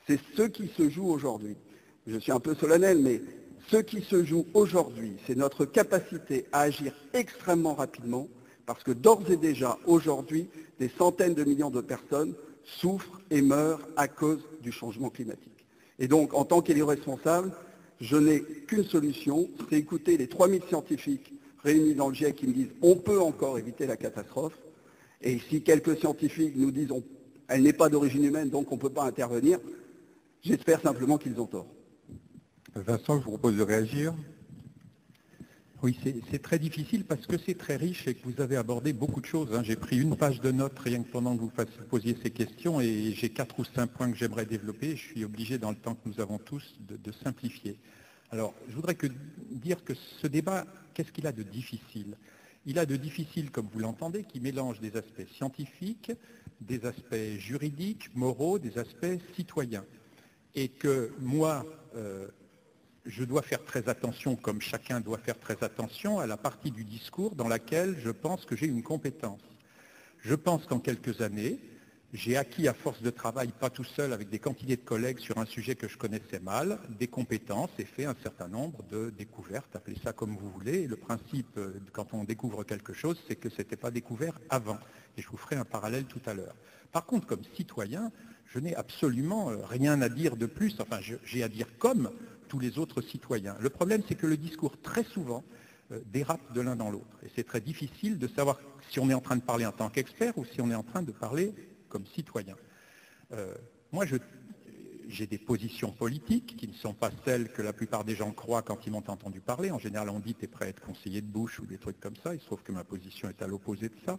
C'est ce qui se joue aujourd'hui. Je suis un peu solennel, mais ce qui se joue aujourd'hui, c'est notre capacité à agir extrêmement rapidement, parce que d'ores et déjà, aujourd'hui, des centaines de millions de personnes souffrent et meurent à cause du changement climatique. Et donc, en tant qu'élu responsable, je n'ai qu'une solution, c'est écouter les 3000 scientifiques réunis dans le GIEC qui me disent on peut encore éviter la catastrophe. Et si quelques scientifiques nous disent elle n'est pas d'origine humaine, donc on ne peut pas intervenir, j'espère simplement qu'ils ont tort. Vincent, je vous propose de réagir. Oui, c'est très difficile parce que c'est très riche et que vous avez abordé beaucoup de choses. J'ai pris une page de notes rien que pendant que vous posiez ces questions et j'ai 4 ou 5 points que j'aimerais développer. Je suis obligé, dans le temps que nous avons tous, de simplifier. Alors, je voudrais dire que ce débat, qu'est-ce qu'il a de difficile? Il a de difficile, comme vous l'entendez, qui mélange des aspects scientifiques, des aspects juridiques, moraux, des aspects citoyens. Et que moi, je dois faire très attention, comme chacun doit faire très attention, à la partie du discours dans laquelle je pense que j'ai une compétence. Je pense qu'en quelques années, j'ai acquis à force de travail, pas tout seul, avec des quantités de collègues sur un sujet que je connaissais mal, des compétences et fait un certain nombre de découvertes, appelez ça comme vous voulez. Et le principe, quand on découvre quelque chose, c'est que ce n'était pas découvert avant. Et je vous ferai un parallèle tout à l'heure. Par contre, comme citoyen, je n'ai absolument rien à dire de plus. Enfin, j'ai à dire comme tous les autres citoyens. Le problème, c'est que le discours, très souvent, dérape de l'un dans l'autre. Et c'est très difficile de savoir si on est en train de parler en tant qu'expert ou si on est en train de parler comme citoyen. Moi, j'ai des positions politiques qui ne sont pas celles que la plupart des gens croient quand ils m'ont entendu parler. En général, on dit « t'es prêt à être conseiller de Bush » ou des trucs comme ça. Il se trouve que ma position est à l'opposé de ça.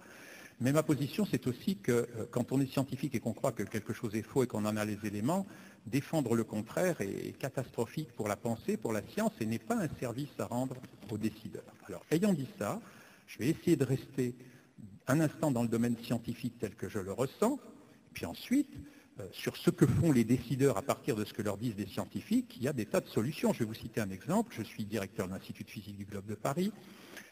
Mais ma position, c'est aussi que quand on est scientifique et qu'on croit que quelque chose est faux et qu'on en a les éléments, défendre le contraire est catastrophique pour la pensée, pour la science, et n'est pas un service à rendre aux décideurs. Alors, ayant dit ça, je vais essayer de rester un instant dans le domaine scientifique tel que je le ressens, puis ensuite, sur ce que font les décideurs à partir de ce que leur disent des scientifiques, il y a des tas de solutions. Je vais vous citer un exemple. Je suis directeur de l'Institut de physique du globe de Paris.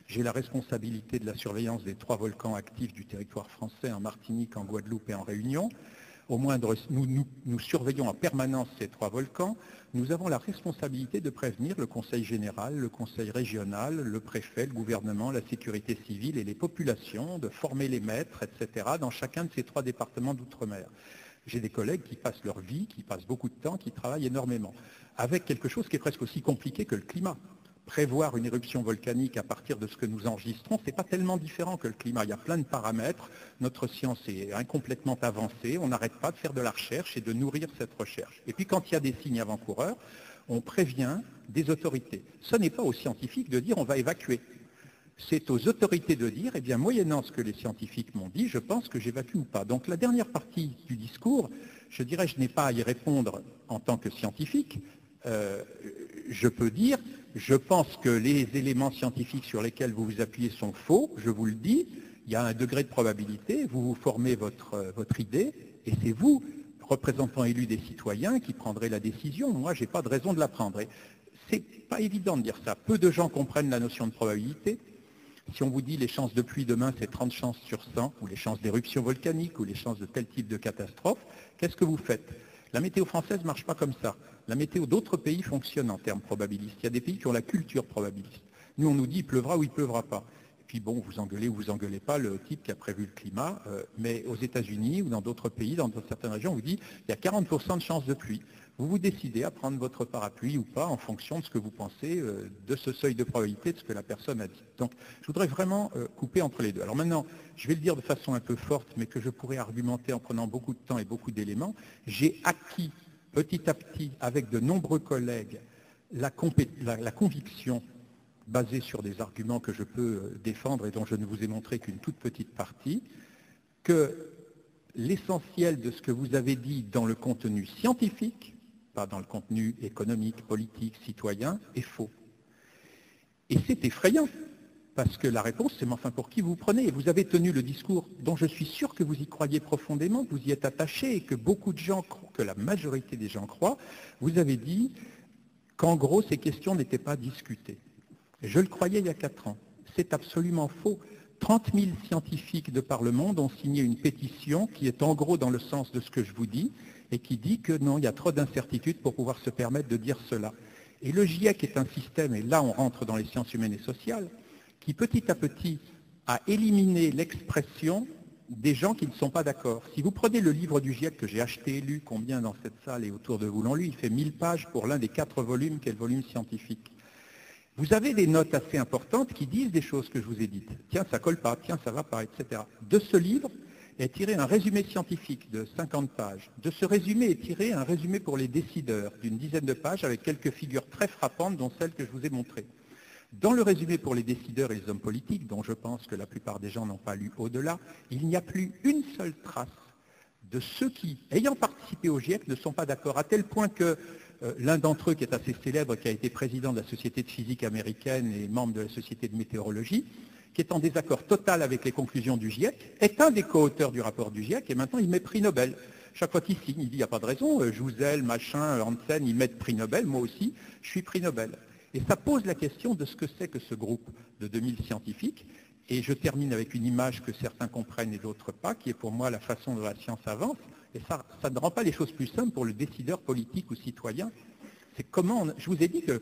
J'ai la responsabilité de la surveillance des 3 volcans actifs du territoire français, en Martinique, en Guadeloupe et en Réunion. Au moindre, nous surveillons en permanence ces 3 volcans. Nous avons la responsabilité de prévenir le Conseil général, le Conseil régional, le préfet, le gouvernement, la sécurité civile et les populations, de former les maîtres, etc., dans chacun de ces 3 départements d'outre-mer. J'ai des collègues qui passent leur vie, qui passent beaucoup de temps, qui travaillent énormément, avec quelque chose qui est presque aussi compliqué que le climat. Prévoir une éruption volcanique à partir de ce que nous enregistrons, ce n'est pas tellement différent que le climat. Il y a plein de paramètres. Notre science est incomplètement avancée. On n'arrête pas de faire de la recherche et de nourrir cette recherche. Et puis quand il y a des signes avant-coureurs, on prévient des autorités. Ce n'est pas aux scientifiques de dire on va évacuer. C'est aux autorités de dire, eh bien, moyennant ce que les scientifiques m'ont dit, je pense que j'évacue ou pas. Donc la dernière partie du discours, je dirais, je n'ai pas à y répondre en tant que scientifique. Je peux dire, je pense que les éléments scientifiques sur lesquels vous vous appuyez sont faux, je vous le dis, il y a un degré de probabilité, vous vous formez votre idée, et c'est vous, représentants élus des citoyens, qui prendrez la décision. Moi, je n'ai pas de raison de la prendre. C'est pas évident de dire ça. Peu de gens comprennent la notion de probabilité. Si on vous dit les chances de pluie demain, c'est 30 chances sur 100, ou les chances d'éruption volcanique, ou les chances de tel type de catastrophe, qu'est-ce que vous faites? La météo française ne marche pas comme ça. La météo d'autres pays fonctionne en termes probabilistes. Il y a des pays qui ont la culture probabiliste. Nous, on nous dit il pleuvra ou il ne pleuvra pas. Et puis bon, vous engueulez ou vous engueulez pas le type qui a prévu le climat. Mais aux États-Unis ou dans d'autres pays, dans certaines régions, on vous dit il y a 40% de chances de pluie. Vous vous décidez à prendre votre parapluie ou pas en fonction de ce que vous pensez de ce seuil de probabilité, de ce que la personne a dit. Donc, je voudrais vraiment couper entre les deux. Alors maintenant, je vais le dire de façon un peu forte, mais que je pourrais argumenter en prenant beaucoup de temps et beaucoup d'éléments. J'ai acquis petit à petit, avec de nombreux collègues, la conviction basée sur des arguments que je peux défendre et dont je ne vous ai montré qu'une toute petite partie, que l'essentiel de ce que vous avez dit dans le contenu scientifique, pas dans le contenu économique, politique, citoyen, est faux. Et c'est effrayant, parce que la réponse, c'est « mais enfin, pour qui vous prenez ?» Et vous avez tenu le discours dont je suis sûr que vous y croyez profondément, que vous y êtes attaché et que beaucoup de gens, que la majorité des gens croient. Vous avez dit qu'en gros, ces questions n'étaient pas discutées. Je le croyais il y a 4 ans. C'est absolument faux. 30 000 scientifiques de par le monde ont signé une pétition qui est en gros dans le sens de ce que je vous dis et qui dit que non, il y a trop d'incertitudes pour pouvoir se permettre de dire cela. Et le GIEC est un système, et là on rentre dans les sciences humaines et sociales, qui petit à petit a éliminé l'expression des gens qui ne sont pas d'accord. Si vous prenez le livre du GIEC que j'ai acheté et lu, combien dans cette salle et autour de vous l'ont lu, il fait 1000 pages pour l'un des 4 volumes qui est le volume scientifique. Vous avez des notes assez importantes qui disent des choses que je vous ai dites. Tiens, ça colle pas, tiens, ça va pas, etc. De ce livre est tiré un résumé scientifique de 50 pages. De ce résumé est tiré un résumé pour les décideurs d'une dizaine de pages avec quelques figures très frappantes, dont celle que je vous ai montrée. Dans le résumé pour les décideurs et les hommes politiques, dont je pense que la plupart des gens n'ont pas lu au-delà, il n'y a plus une seule trace de ceux qui, ayant participé au GIEC, ne sont pas d'accord, à tel point que l'un d'entre eux, qui est assez célèbre, qui a été président de la Société de physique américaine et membre de la Société de météorologie, qui est en désaccord total avec les conclusions du GIEC, est un des co-auteurs du rapport du GIEC, et maintenant il met prix Nobel. Chaque fois qu'il signe, il dit il n'y a pas de raison, Jouzel, machin, Hansen, ils mettent prix Nobel, moi aussi, je suis prix Nobel. Et ça pose la question de ce que c'est que ce groupe de 2000 scientifiques. Et je termine avec une image que certains comprennent et d'autres pas, qui est pour moi la façon dont la science avance. Et ça ne rend pas les choses plus simples pour le décideur politique ou citoyen. C'est comment je vous ai dit que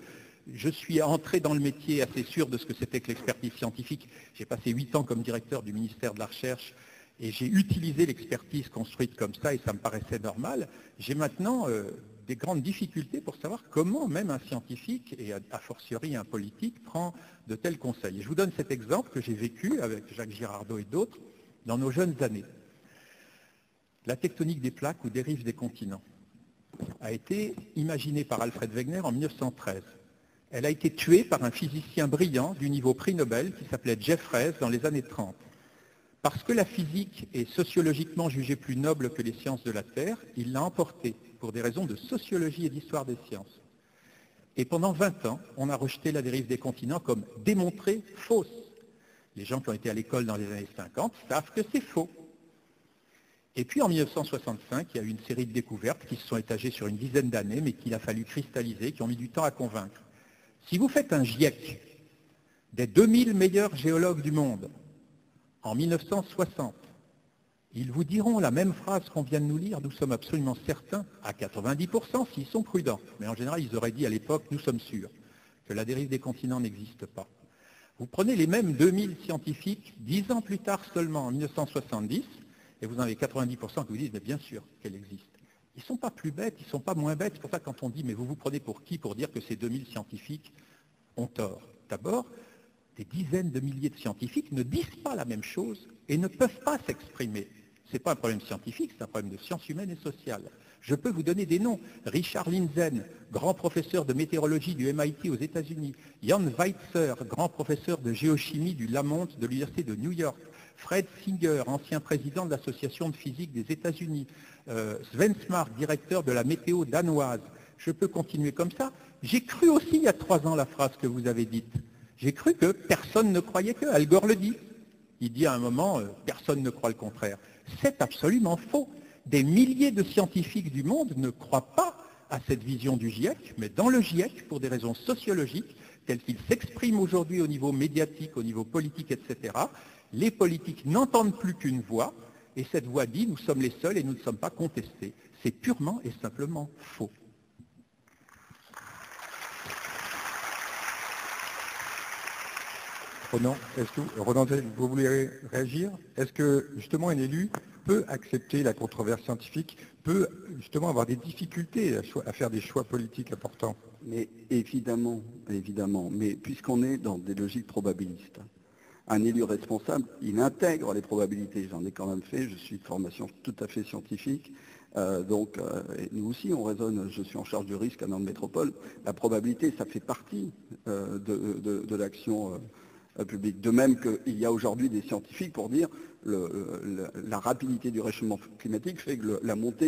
je suis entré dans le métier assez sûr de ce que c'était que l'expertise scientifique. J'ai passé 8 ans comme directeur du ministère de la Recherche et j'ai utilisé l'expertise construite comme ça et ça me paraissait normal. J'ai maintenant des grandes difficultés pour savoir comment même un scientifique et a fortiori un politique prend de tels conseils. Et je vous donne cet exemple que j'ai vécu avec Jacques Girardot et d'autres dans nos jeunes années. La tectonique des plaques ou des rives des continents a été imaginée par Alfred Wegener en 1913. Elle a été tuée par un physicien brillant du niveau prix Nobel qui s'appelait Jeffreys dans les années 30. Parce que la physique est sociologiquement jugée plus noble que les sciences de la Terre, il l'a emportée pour des raisons de sociologie et d'histoire des sciences. Et pendant 20 ans, on a rejeté la dérive des continents comme démontrée fausse. Les gens qui ont été à l'école dans les années 50 savent que c'est faux. Et puis en 1965, il y a eu une série de découvertes qui se sont étagées sur une dizaine d'années, mais qu'il a fallu cristalliser, qui ont mis du temps à convaincre. Si vous faites un GIEC des 2000 meilleurs géologues du monde en 1960, ils vous diront la même phrase qu'on vient de nous lire, nous sommes absolument certains, à 90% s'ils sont prudents. Mais en général, ils auraient dit à l'époque, nous sommes sûrs que la dérive des continents n'existe pas. Vous prenez les mêmes 2000 scientifiques, 10 ans plus tard seulement, en 1970, et vous en avez 90% qui vous disent, mais bien sûr qu'elle existe. Ils ne sont pas plus bêtes, ils ne sont pas moins bêtes. C'est pour ça que quand on dit, mais vous vous prenez pour qui pour dire que ces 2000 scientifiques ont tort? D'abord, des dizaines de milliers de scientifiques ne disent pas la même chose et ne peuvent pas s'exprimer. Ce n'est pas un problème scientifique, c'est un problème de sciences humaines et sociales. Je peux vous donner des noms. Richard Lindzen, grand professeur de météorologie du MIT aux États-Unis. Jan Weitzer, grand professeur de géochimie du Lamont de l'Université de New York. Fred Singer, ancien président de l'Association de physique des États-Unis. Sven Smark, directeur de la météo danoise. Je peux continuer comme ça. J'ai cru aussi il y a 3 ans la phrase que vous avez dite. J'ai cru que personne ne croyait que. Al Gore le dit. Il dit à un moment, personne ne croit le contraire. C'est absolument faux. Des milliers de scientifiques du monde ne croient pas à cette vision du GIEC, mais dans le GIEC, pour des raisons sociologiques, telles qu'il s'exprime aujourd'hui au niveau médiatique, au niveau politique, etc., les politiques n'entendent plus qu'une voix, et cette voix dit « nous sommes les seuls et nous ne sommes pas contestés ». C'est purement et simplement faux. Ronan, vous voulez réagir? Est-ce que justement un élu peut accepter la controverse scientifique, peut justement avoir des difficultés à faire des choix politiques importants? Mais évidemment, mais puisqu'on est dans des logiques probabilistes, un élu responsable, il intègre les probabilités. J'en ai quand même fait, je suis de formation tout à fait scientifique, et nous aussi on raisonne, je suis en charge du risque à Nantes Métropole, la probabilité ça fait partie de l'action publique. De même qu'il y a aujourd'hui des scientifiques pour dire la rapidité du réchauffement climatique fait que la montée